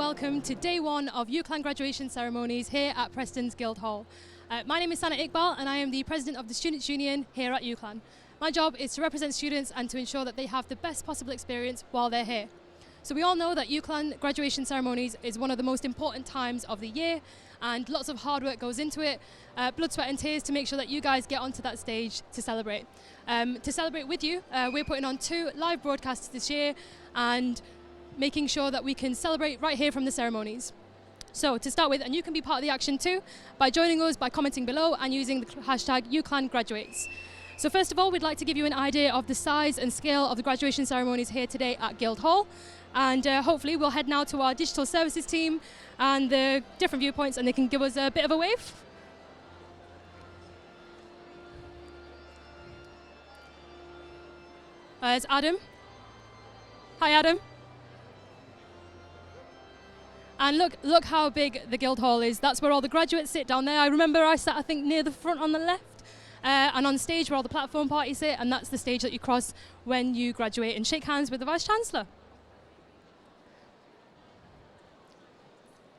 welcome to day one of UCLan graduation ceremonies here at Preston Guild Hall. My name is Iqbal and I am the president of the Students' Union here at UCLan. My job is to represent students and to ensure that they have the best possible experience while they're here. So we all know that UCLan graduation ceremonies is one of the most important times of the year, and lots of hard work goes into it, blood, sweat and tears to make sure that you guys get onto that stage to celebrate. To celebrate with you, we're putting on 2 live broadcasts this year and making sure that we can celebrate right here from the ceremonies. So to start with, and you can be part of the action too by joining us by commenting below and using the hashtag UCLanGraduates. So first of all, we'd like to give you an idea of the size and scale of the graduation ceremonies here today at Guild Hall. And hopefully we'll head now to our digital services team and the different viewpoints, and they can give us a bit of a wave. It's Adam. Hi Adam. And look how big the Guild Hall is. That's where all the graduates sit down there. I remember I sat, I think, near the front on the left. And on stage where all the platform parties sit, and that's the stage that you cross when you graduate and shake hands with the Vice-Chancellor.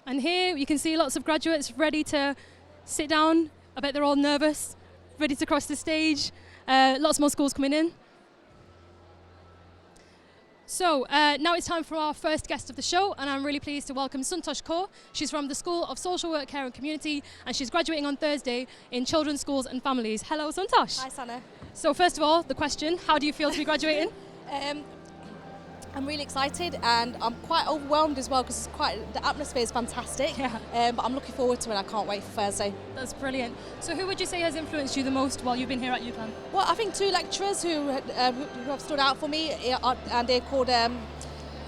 And here you can see lots of graduates ready to sit down. I bet they're all nervous, ready to cross the stage. Lots more schools coming in. So now it's time for our first guest of the show, and I'm really pleased to welcome Santosh Kaur. She's from the School of Social Work, Care and Community, and she's graduating on Thursday in Children's Schools and Families. Hello, Santosh. Hi, Sana. So first of all, the question, how do you feel to be graduating? I'm really excited, and I'm quite overwhelmed as well because the atmosphere is fantastic. Yeah. But I'm looking forward to it. I can't wait for Thursday. That's brilliant. So who would you say has influenced you the most while you've been here at UCLan? Well, I think 2 lecturers who have stood out for me, and they're called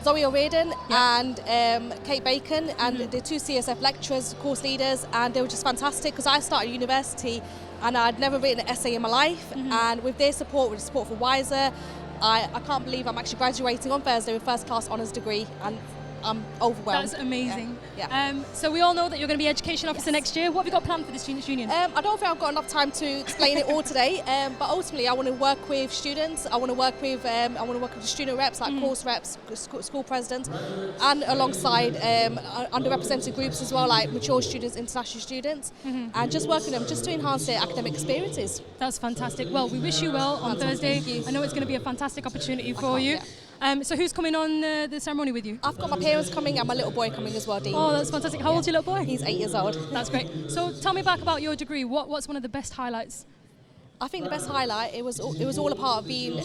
Zoe O'Riordan and Kate Bacon, and they're 2 CSF lecturers, course leaders, and they were just fantastic because I started university and I'd never written an essay in my life, and with their support, with the support for Wiser, I can't believe I'm actually graduating on Thursday with first class honours degree, and I'm overwhelmed. That's amazing. Yeah. So we all know that you're going to be Education Officer next year. What have you got planned for the Students' Union? I don't think I've got enough time to explain it all today, but ultimately I want to work with students. I want to work with the student reps, like course reps, school presidents, and alongside underrepresented groups as well, like mature students, international students, and just work with them just to enhance their academic experiences. That's fantastic. Well, we wish you well on Thursday. Thank you. I know it's going to be a fantastic opportunity for you. Yeah. So who's coming on the ceremony with you? I've got my parents coming and my little boy coming as well, Dean. Oh, that's fantastic. How old's your little boy? He's 8 years old. That's great. So tell me back about your degree. What's one of the best highlights? I think the best highlight, it was all a part of being,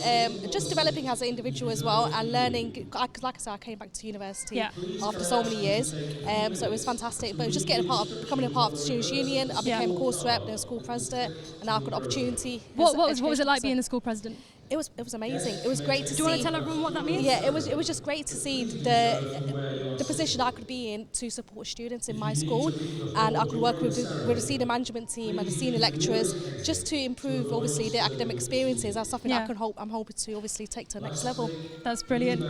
just developing as an individual as well, and learning, because like I said, I came back to university after so many years, so it was fantastic, but it was just becoming a part of the Students' Union. I became a course rep, then a school president, and now I've got an opportunity. What was it like being the school president? It was amazing. It was great to see. Do you want to tell everyone what that means? Yeah, it was just great to see the position I could be in to support students in my school, and I could work with the senior management team and the senior lecturers just to improve obviously their academic experiences. That's something I'm hoping to obviously take to the next level. That's brilliant.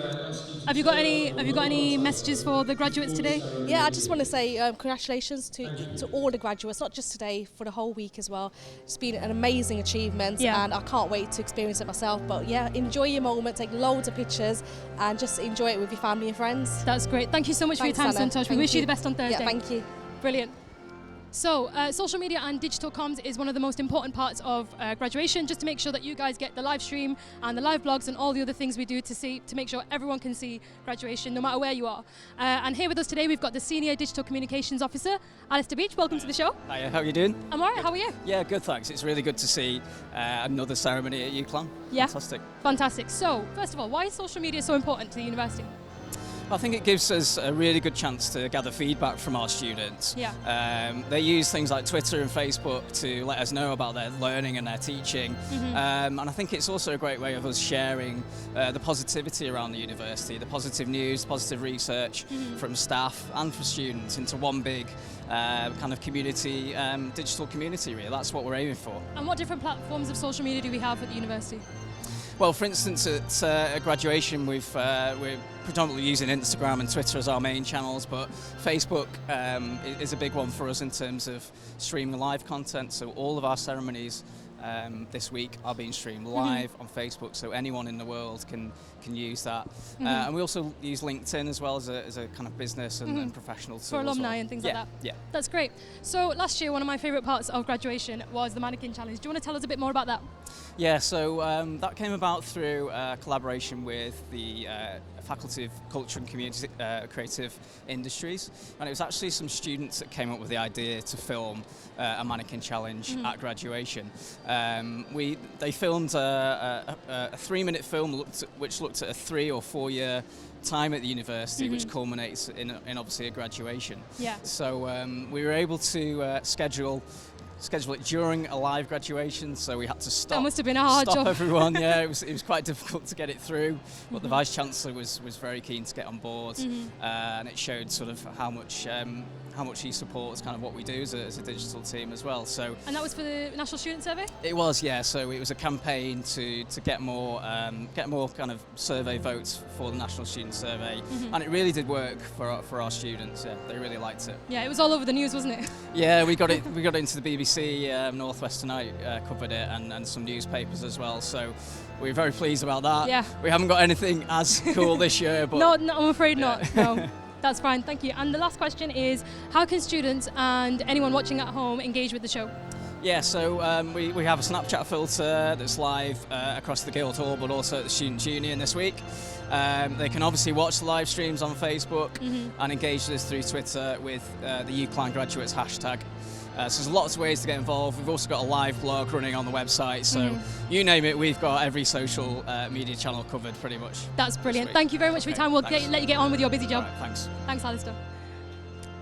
Have you got any messages for the graduates today? Yeah, I just want to say congratulations to all the graduates, not just today, for the whole week as well. It's been an amazing achievement, and I can't wait to experience it myself. But yeah, enjoy your moment, take loads of pictures, and just enjoy it with your family and friends. That's great. Thank you so much for your time, Santosh. We wish you the best on Thursday. Yeah, thank you. Brilliant. So social media and digital comms is one of the most important parts of graduation, just to make sure that you guys get the live stream and the live blogs and all the other things we do to make sure everyone can see graduation no matter where you are. And here with us today we've got the Senior Digital Communications Officer, Alistair Beach. Welcome to the show. Hiya, how are you doing? I'm alright, how are you? Yeah, good, thanks. It's really good to see another ceremony at UCLan. Yeah. Fantastic. Fantastic. So first of all, why is social media so important to the university? I think it gives us a really good chance to gather feedback from our students. Yeah. They use things like Twitter and Facebook to let us know about their learning and their teaching. And I think it's also a great way of us sharing the positivity around the university, the positive news, positive research from staff and for students into one big kind of community, digital community really. That's what we're aiming for. And what different platforms of social media do we have at the university? Well, for instance, at graduation, we're predominantly using Instagram and Twitter as our main channels, but Facebook is a big one for us in terms of streaming live content. So all of our ceremonies this week are being streamed live on Facebook, so anyone in the world can use that. And we also use LinkedIn as well as a kind of business and professional tool for alumni and things like that. Yeah, that's great. So last year, one of my favourite parts of graduation was the mannequin challenge. Do you want to tell us a bit more about that? Yeah, so that came about through collaboration with the Faculty of Culture and Community Creative Industries, and it was actually some students that came up with the idea to film a mannequin challenge at graduation. They filmed a 3-minute film which looked at a 3 or 4 year time at the university, which culminates in obviously a graduation. Yeah. So we were able to schedule it during a live graduation, so we had to stop. That must have been a hard job. Everyone. Yeah, it was quite difficult to get it through, but the Vice Chancellor was very keen to get on board, and it showed sort of how much he supports kind of what we do as a digital team as well. So. And that was for the National Student Survey? It was, yeah. So it was a campaign to get more kind of survey votes for the National Student Survey, and it really did work for our students. Yeah, they really liked it. Yeah, it was all over the news, wasn't it? Yeah, we got it into the BBC. Northwest Tonight covered it, and some newspapers as well. So we're very pleased about that. Yeah. We haven't got anything as cool this year, but no, I'm afraid not. No. That's fine, thank you. And the last question is, how can students and anyone watching at home engage with the show? Yeah, so we have a Snapchat filter that's live across the Guild Hall, but also at the Students' Union this week. They can obviously watch the live streams on Facebook and engage with us through Twitter with the UCLan Graduates hashtag. So there's lots of ways to get involved. We've also got a live blog running on the website, so you name it, we've got every social media channel covered pretty much. That's brilliant. Thank you very much for your time. We'll let you get on with your busy job. All right, thanks. Thanks, Alistair.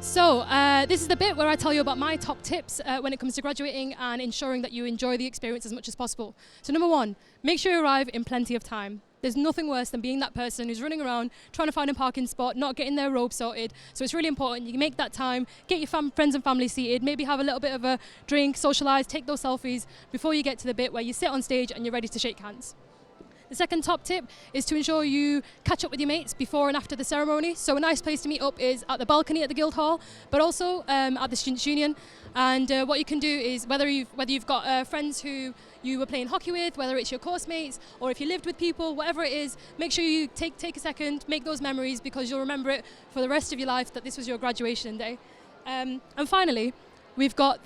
So this is the bit where I tell you about my top tips when it comes to graduating and ensuring that you enjoy the experience as much as possible. So number 1, make sure you arrive in plenty of time. There's nothing worse than being that person who's running around trying to find a parking spot, not getting their robe sorted. So it's really important you make that time, get your friends and family seated, maybe have a little bit of a drink, socialise, take those selfies before you get to the bit where you sit on stage and you're ready to shake hands. The second top tip is to ensure you catch up with your mates before and after the ceremony. So a nice place to meet up is at the balcony at the Guild Hall, but also at the Students' Union. And what you can do is, whether you've got friends who you were playing hockey with, whether it's your course mates, or if you lived with people, whatever it is, make sure you take a second, make those memories, because you'll remember it for the rest of your life that this was your graduation day. And finally, we've got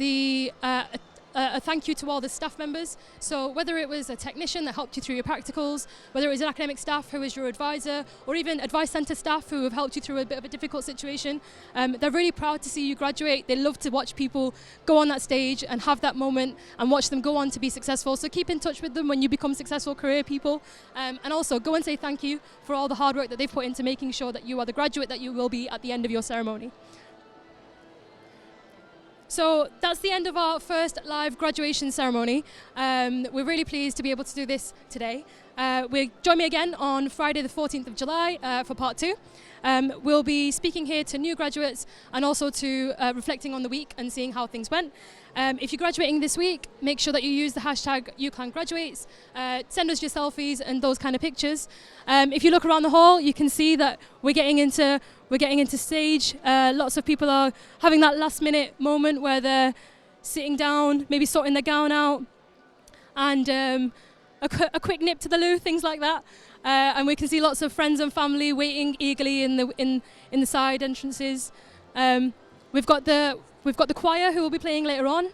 a thank you to all the staff members. So whether it was a technician that helped you through your practicals, whether it was an academic staff who was your advisor, or even advice centre staff who have helped you through a bit of a difficult situation, they're really proud to see you graduate. They love to watch people go on that stage and have that moment and watch them go on to be successful. So keep in touch with them when you become successful career people, and also go and say thank you for all the hard work that they've put into making sure that you are the graduate that you will be at the end of your ceremony. So that's the end of our first live graduation ceremony. We're really pleased to be able to do this today. Join me again on Friday the 14th of July for part 2. We'll be speaking here to new graduates and also to reflecting on the week and seeing how things went. If you're graduating this week, make sure that you use the hashtag UCLanGraduates. Send us your selfies and those kind of pictures. If you look around the hall, you can see that we're getting into stage. Lots of people are having that last minute moment where they're sitting down, maybe sorting their gown out, and a quick nip to the loo, things like that. And we can see lots of friends and family waiting eagerly in the side entrances. We've got the choir who will be playing later on,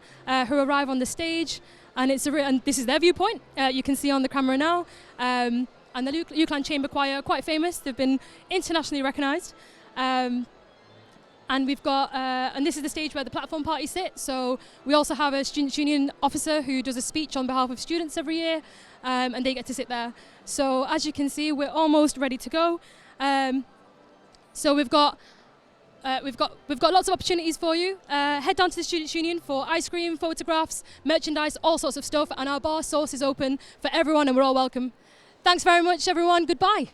who arrive on the stage, and this is their viewpoint. You can see on the camera now. And the UCLan Chamber Choir are quite famous. They've been internationally recognised. And we've got, and this is the stage where the platform parties sit. So we also have a Students' Union officer who does a speech on behalf of students every year, and they get to sit there. So as you can see, we're almost ready to go. So we've got lots of opportunities for you. Head down to the Students' Union for ice cream, photographs, merchandise, all sorts of stuff. And our bar source is open for everyone, and we're all welcome. Thanks very much, everyone. Goodbye.